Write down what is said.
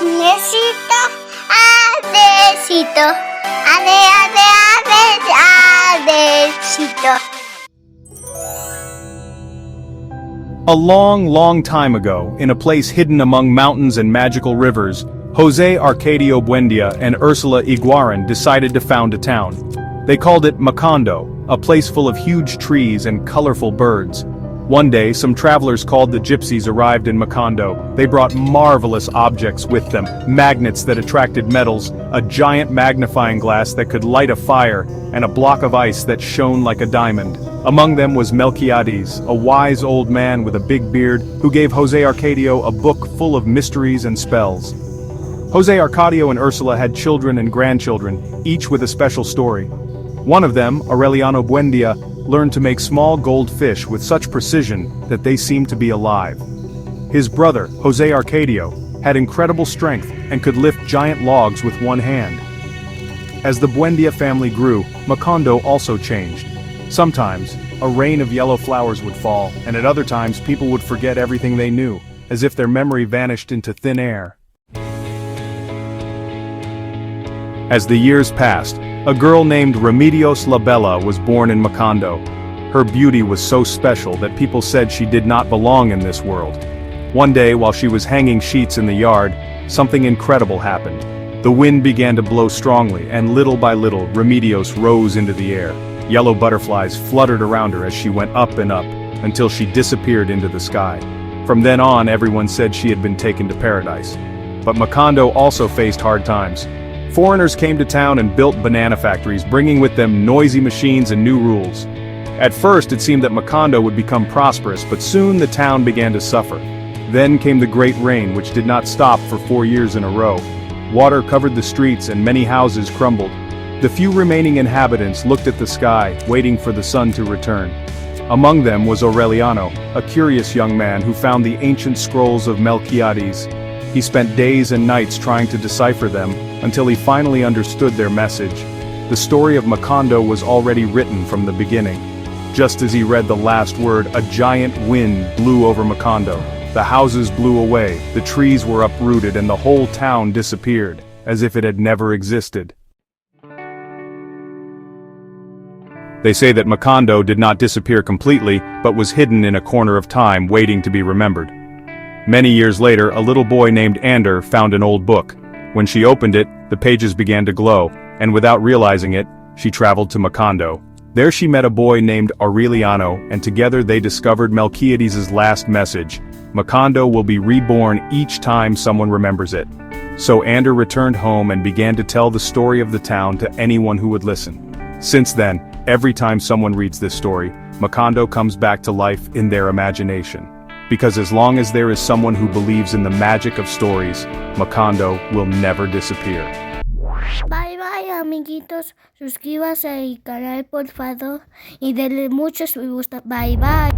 Necesito adecito. Adecito. A long, long time ago, in a place hidden among mountains and magical rivers, José Arcadio Buendía and Ursula Iguaran decided to found a town. They called it Macondo, a place full of huge trees and colorful birds. One day, some travelers called the gypsies arrived in Macondo. They brought marvelous objects with them, magnets that attracted metals, a giant magnifying glass that could light a fire, and a block of ice that shone like a diamond. Among them was Melquiades, a wise old man with a big beard, who gave José Arcadio a book full of mysteries and spells. José Arcadio and Ursula had children and grandchildren, each with a special story. One of them, Aureliano Buendia, learned to make small gold fish with such precision that they seemed to be alive. His brother, José Arcadio, had incredible strength and could lift giant logs with one hand. As the Buendia family grew, Macondo also changed. Sometimes, a rain of yellow flowers would fall, and at other times people would forget everything they knew, as if their memory vanished into thin air. As the years passed, a girl named Remedios La Bella was born in Macondo. Her beauty was so special that people said she did not belong in this world. One day, while she was hanging sheets in the yard, something incredible happened. The wind began to blow strongly, and little by little, Remedios rose into the air. Yellow butterflies fluttered around her as she went up and up, until she disappeared into the sky. From then on, everyone said she had been taken to paradise. But Macondo also faced hard times. Foreigners came to town and built banana factories, bringing with them noisy machines and new rules. At first it seemed that Macondo would become prosperous, but soon the town began to suffer. Then came the great rain, which did not stop for 4 years in a row. Water covered the streets and many houses crumbled. The few remaining inhabitants looked at the sky, waiting for the sun to return. Among them was Aureliano, a curious young man who found the ancient scrolls of Melquiades. He spent days and nights trying to decipher them, until he finally understood their message. The story of Macondo was already written from the beginning. Just as he read the last word, a giant wind blew over Macondo. The houses blew away, the trees were uprooted, and the whole town disappeared, as if it had never existed. They say that Macondo did not disappear completely, but was hidden in a corner of time waiting to be remembered. Many years later, a little boy named Ander found an old book. When she opened it, the pages began to glow, and without realizing it, she traveled to Macondo. There she met a boy named Aureliano, and together they discovered Melquiades' last message. Macondo will be reborn each time someone remembers it. So Ander returned home and began to tell the story of the town to anyone who would listen. Since then, every time someone reads this story, Macondo comes back to life in their imagination. Because as long as there is someone who believes in the magic of stories, Macondo will never disappear. Bye bye amiguitos, suscríbase al canal por favor y denle muchos me gusta. Bye bye.